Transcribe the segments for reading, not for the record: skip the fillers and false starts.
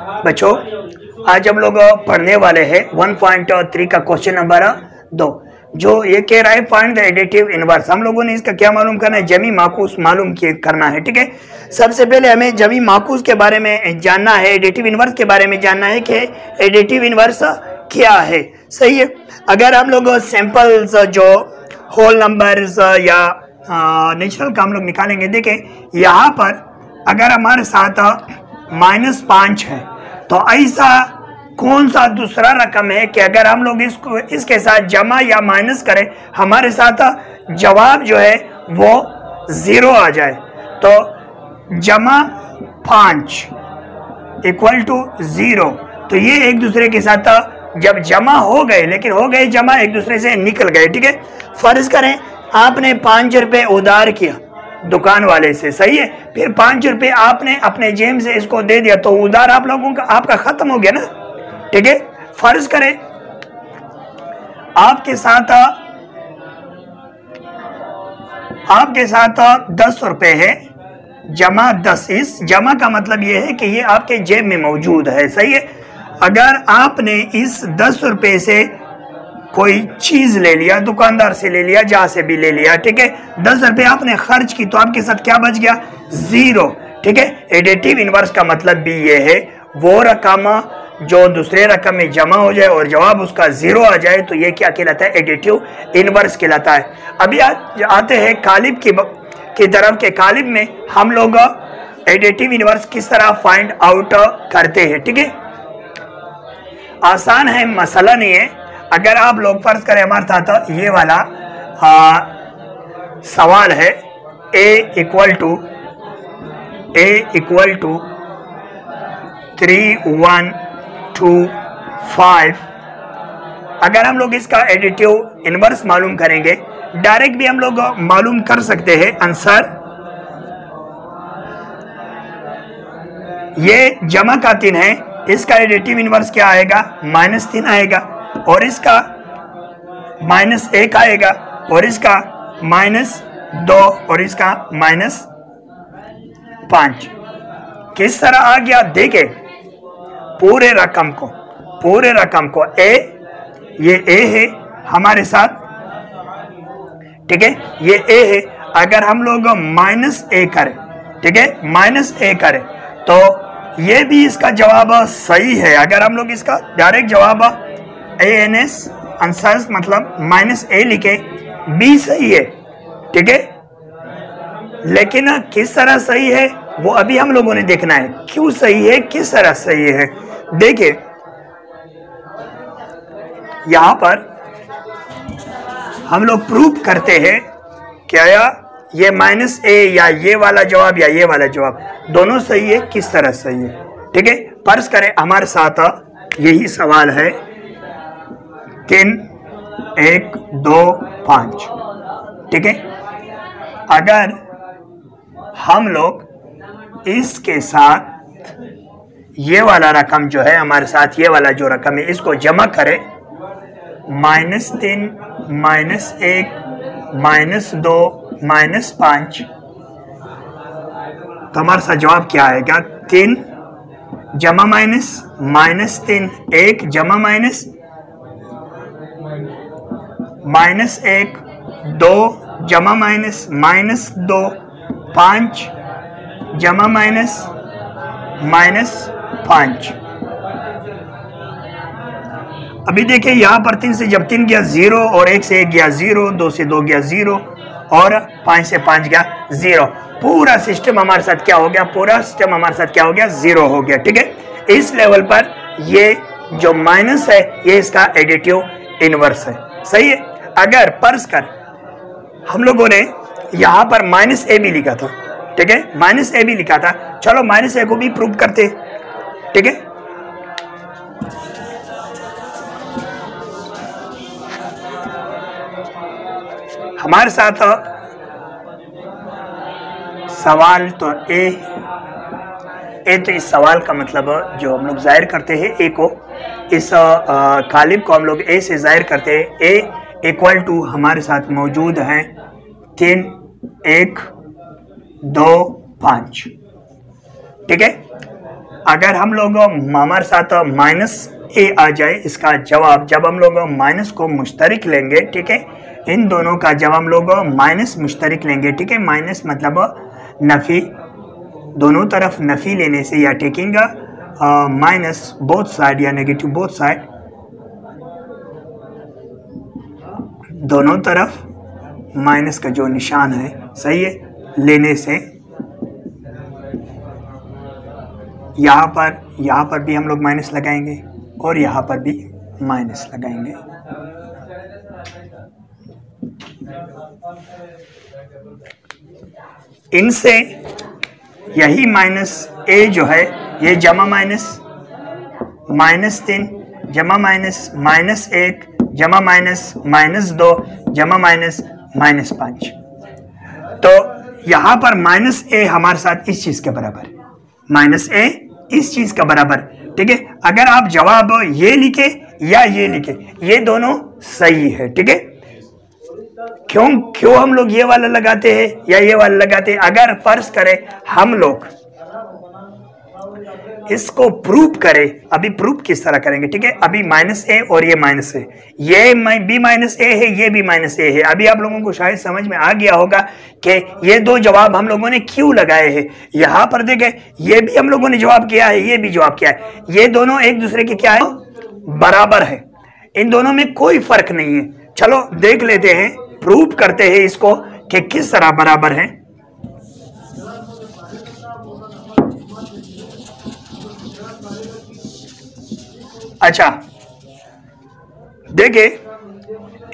बच्चों आज हम लोग पढ़ने वाले हैं 1.3 का क्वेश्चन नंबर 2 जो ये कह रहा है फाइंड द एडिटिव इनवर्स। हम लोगों ने इसका क्या मालूम करना है, जमी माकूस मालूम करना है। ठीक है, सबसे पहले हमें जमी माकूस के बारे में जानना है, एडिटिव इनवर्स के बारे में जानना है कि एडिटिव इनवर्स क्या है। सही है, अगर हम लोग सैंपल्स जो होल नंबर्स या नेचुरल का हम लोग निकालेंगे, देखें यहाँ पर अगर हमारे साथ -5 है तो ऐसा कौन सा दूसरा रकम है कि अगर हम लोग इसके साथ जमा या माइनस करें हमारे साथ जवाब जो है वो 0 आ जाए। तो जमा 5 इक्वल टू 0, तो ये एक दूसरे के साथ जब जमा हो गए, लेकिन हो गए जमा एक दूसरे से निकल गए। ठीक है, फर्ज करें आपने 5 रुपए उधार किया दुकान वाले से, सही है, फिर 5 रुपए आपने अपने जेब से इसको दे दिया, तो उधार आप लोगों का आपका खत्म हो गया ना। ठीक है, फर्ज करें आपके साथ 10 रुपए है, जमा 10। इस जमा का मतलब ये है कि ये आपके जेब में मौजूद है। सही है, अगर आपने इस 10 रुपए से कोई चीज ले लिया, दुकानदार से ले लिया, जहां से भी ले लिया, ठीक है, 10 रुपए आपने खर्च की, तो आपके साथ क्या बच गया? 0। ठीक है, एडिटिव इनवर्स का मतलब भी ये है वो रकम जो दूसरे रकम में जमा हो जाए और जवाब उसका 0 आ जाए, तो ये क्या कहलाता है? एडिटिव इनवर्स कहलाता है। अभी आते हैं कालिब की तरफ के कालिब में हम लोग एडिटिव इनवर्स किस तरह फाइंड आउट करते हैं। ठीक है, आसान है, मसला नहीं है। अगर आप लोग फर्ज करें हमारे साथ ये वाला सवाल है a इक्वल टू 3 1 2 5। अगर हम लोग इसका एडिटिव इनवर्स मालूम करेंगे, डायरेक्ट भी हम लोग मालूम कर सकते हैं आंसर। ये जमा का 3 है, इसका एडिटिव इनवर्स क्या आएगा? -3 आएगा, और इसका -1 आएगा, और इसका -2, और इसका -5। किस तरह आ गया? देखे पूरे रकम को ए, ये ए है हमारे साथ, ठीक है, ये ए है। अगर हम लोग -a करें, ठीक है, -a करें, तो ये भी इसका जवाब सही है। अगर हम लोग इसका डायरेक्ट जवाब ANS आंसर मतलब -a लिखे, B सही है। ठीक है, लेकिन किस तरह सही है वो अभी हम लोगों ने देखना है, क्यों सही है, किस तरह सही है। देखिए यहां पर हम लोग प्रूव करते हैं क्या ये -a या ये वाला जवाब या ये वाला जवाब दोनों सही है, किस तरह सही है। ठीक है, फर्ज करें हमारे साथ यही सवाल है 3 1 2 5। ठीक है, अगर हम लोग इसके साथ ये वाला रकम जो है हमारे साथ, ये वाला जो रकम है, इसको जमा करें, -3 -1 -2 -5, तो हमारे साथ जवाब क्या आएगा? 3 जमा माइनस -3, 1 जमा -1, 2 जमा -2, 5 जमा -5। अभी देखिए यहाँ पर 3 से जब 3 गया 0, और 1 से 1 गया 0, 2 से 2 गया 0, और 5 से 5 गया 0। पूरा सिस्टम हमारे साथ क्या हो गया? पूरा सिस्टम हमारे साथ क्या हो गया? 0 हो गया। ठीक है, इस लेवल पर ये जो माइनस है ये इसका एडिटिव इनवर्स है। सही है, अगर फर्ज कर हम लोगों ने यहाँ पर -a भी लिखा था, ठीक है, -a भी लिखा था, चलो -a को भी प्रूव करते। ठीक है, हमारे साथ सवाल तो ए तो इस सवाल का मतलब जो हम लोग जाहिर करते हैं ए को, इस कालिब को हम लोग ए से जाहिर करते हैं। ए इक्वल टू हमारे साथ मौजूद है 3 1 2 5। ठीक है, अगर हम लोग हमारे साथ माइनस ए आ जाए, इसका जवाब जब हम लोग माइनस को मुश्तरिक लेंगे, ठीक है, इन दोनों का जब हम लोग माइनस मुश्तरिक लेंगे, ठीक है, माइनस मतलब नफ़ी, दोनों तरफ नफ़ी लेने से या टेकिंग माइनस बोथ साइड या नेगेटिव बोथ साइड, दोनों तरफ माइनस का जो निशान है, सही है, लेने से यहाँ पर भी हम लोग माइनस लगाएंगे और यहाँ पर भी माइनस लगाएंगे। इनसे यही माइनस ए जो है ये जमा माइनस -3 जमा -1 जमा -2 जमा -5। तो यहाँ पर माइनस ए हमारे साथ इस चीज के बराबर, माइनस ए इस चीज का बराबर, ठीक है। अगर आप जवाब ये लिखे या ये लिखे, ये दोनों सही है, ठीक है। क्यों हम लोग ये वाला लगाते हैं या ये वाला लगाते हैं? अगर फर्ज करें हम लोग इसको प्रूव करें, अभी प्रूव किस तरह करेंगे, ठीक है। अभी माइनस ए और ये माइनस ए, ये भी माइनस ए है, ये भी माइनस ए है। अभी आप लोगों को शायद समझ में आ गया होगा कि ये दो जवाब हम लोगों ने क्यों लगाए हैं। यहां पर देखें, ये भी हम लोगों ने जवाब किया है, ये भी जवाब किया है, ये दोनों एक दूसरे के क्या है, बराबर है, इन दोनों में कोई फर्क नहीं है। चलो देख लेते हैं, प्रूव करते हैं इसको कि किस तरह बराबर है। अच्छा देखिए,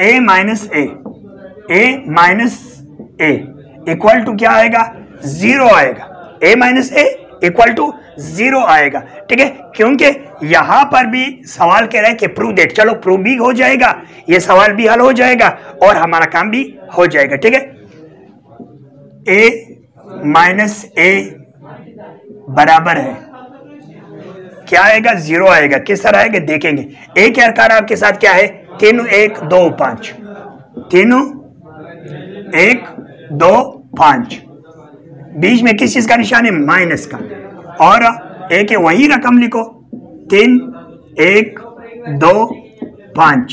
a minus a equal to क्या आएगा, 0 आएगा। a minus a equal to 0 आएगा, ठीक है। क्योंकि यहां पर भी सवाल कह रहा है कि प्रूव दैट, चलो प्रूव भी हो जाएगा, ये सवाल भी हल हो जाएगा और हमारा काम भी हो जाएगा, ठीक है। a माइनस ए बराबर है क्या आएगा, 0 आएगा। किस तरह आएगा देखेंगे। ए के आकार आपके साथ क्या है, 3 1 2 5, 3 1 2 5, बीच में किस चीज का निशान है, माइनस का, और ए के वही रकम लिखो, 3 1 2 5,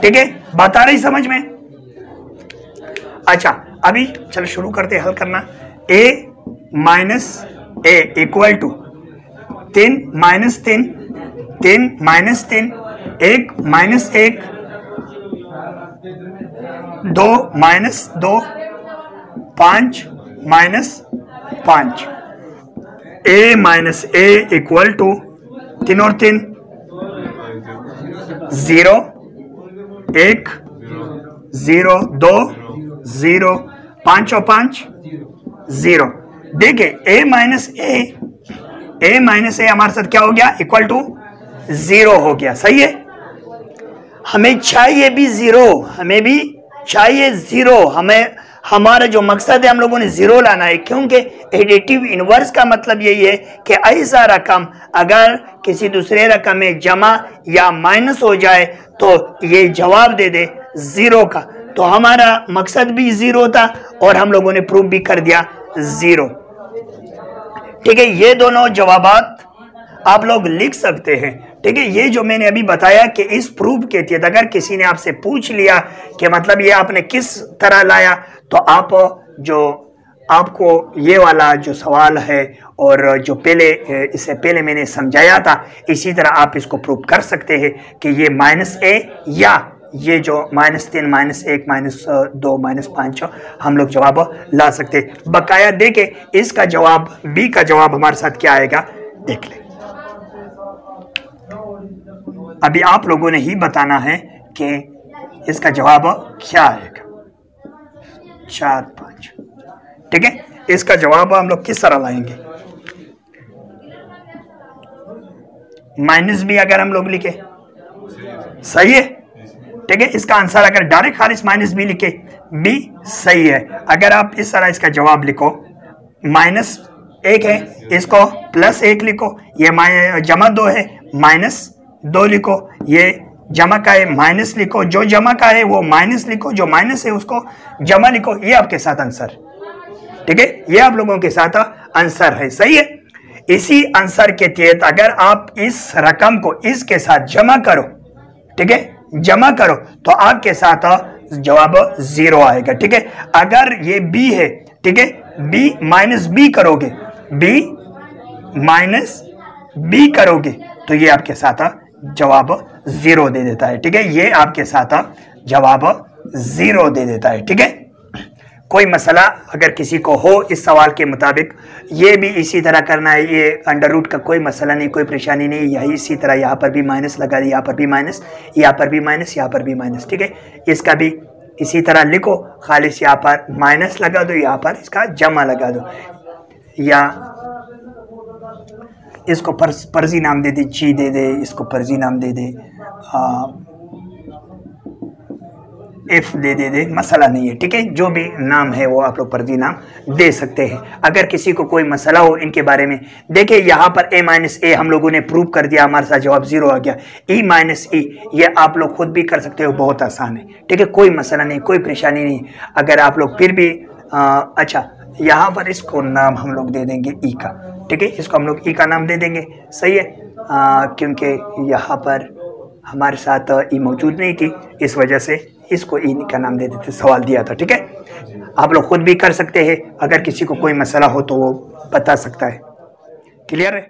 ठीक है। बता रही समझ में। अच्छा अभी चलो शुरू करते हल करना। a minus a equal to 3 minus 3 1 minus 1 2 minus 2 5 minus 5। a minus a equal to 3 और 3 0 1 0 2 0 5 और 5 0। देखिए a माइनस ए हमारे साथ क्या हो गया, इक्वल टू 0 हो गया, सही है। हमें चाहिए भी 0, हमें भी चाहिए 0, हमें हमारा जो मकसद है हम लोगों ने 0 लाना है, क्योंकि एडिटिव इनवर्स का मतलब यही है कि ऐसा रकम अगर किसी दूसरे रकम में जमा या माइनस हो जाए तो ये जवाब दे दे 0 का। तो हमारा मकसद भी 0 था और हम लोगों ने प्रूव भी कर दिया 0, ठीक है। ये दोनों जवाबात आप लोग लिख सकते हैं, ठीक है। ये जो मैंने अभी बताया कि इस प्रूफ के तहत अगर किसी ने आपसे पूछ लिया कि मतलब ये आपने किस तरह लाया, तो आप जो आपको ये वाला जो सवाल है और जो पहले इससे पहले मैंने समझाया था, इसी तरह आप इसको प्रूव कर सकते हैं कि ये माइनस ए या ये जो -3 -1 -2 -5 हम लोग जवाब ला सकते हैं। बकाया देखे इसका जवाब, बी का जवाब हमारे साथ क्या आएगा देख ले। अभी आप लोगों ने ही बताना है कि इसका जवाब क्या आएगा, 4 5, ठीक है। इसका जवाब हम लोग किस तरह लाएंगे, माइनस भी अगर हम लोग लिखे सही है, ठीक है। इसका आंसर अगर डायरेक्ट खारिज माइनस बी लिखे बी सही है। अगर आप इस तरह इसका जवाब लिखो, -1 है इसको +1 लिखो, ये जमा 2 है -2 लिखो, ये जमा का है माइनस लिखो, जो जमा का है वो माइनस लिखो, जो माइनस है उसको जमा लिखो, ये आपके साथ आंसर, ठीक है। ये आप लोगों के साथ आंसर है, सही है। इसी आंसर के तहत अगर आप इस रकम को इसके साथ जमा करो, ठीक है, जमा करो, तो आपके साथ जवाब 0 आएगा। ठीक है, अगर ये बी है, ठीक है, बी माइनस बी करोगे, बी माइनस बी करोगे तो ये आपके साथ जवाब 0 दे देता है। ठीक है, ये आपके साथ जवाब 0 दे देता है। ठीक है, कोई मसला अगर किसी को हो इस सवाल के मुताबिक, ये भी इसी तरह करना है, ये अंडर रूट का कोई मसला नहीं, कोई परेशानी नहीं, यही इसी तरह यहाँ पर भी माइनस लगा दे, यहाँ पर भी माइनस, यहाँ पर भी माइनस, यहाँ पर भी माइनस। ठीक है, इसका भी इसी तरह लिखो, खालिस यहाँ पर माइनस लगा दो, यहाँ पर इसका जमा लगा दो, या इसको पर्जी नाम दे दे, जी दे दे, इसको पर्जी नाम दे दे, एफ दे, मसला नहीं है। ठीक है, जो भी नाम है वो आप लोग पर्जी नाम दे सकते हैं। अगर किसी को कोई मसला हो इनके बारे में, देखिए यहाँ पर a माइनस ए हम लोगों ने प्रूव कर दिया, हमारे साथ जवाब 0 आ गया। e माइनस ई ये आप लोग खुद भी कर सकते हो, बहुत आसान है। ठीक है, कोई मसला नहीं, कोई परेशानी नहीं। अगर आप लोग फिर भी अच्छा, यहाँ पर इसको नाम हम लोग दे देंगे ई का। ठीक है, इसको हम लोग ई का नाम दे देंगे, सही है, क्योंकि यहाँ पर हमारे साथ ई मौजूद नहीं थी, इस वजह से इसको ई का नाम दे देते, सवाल दिया था। ठीक है, आप लोग खुद भी कर सकते हैं, अगर किसी को कोई मसला हो तो वो बता सकता है। क्लियर है?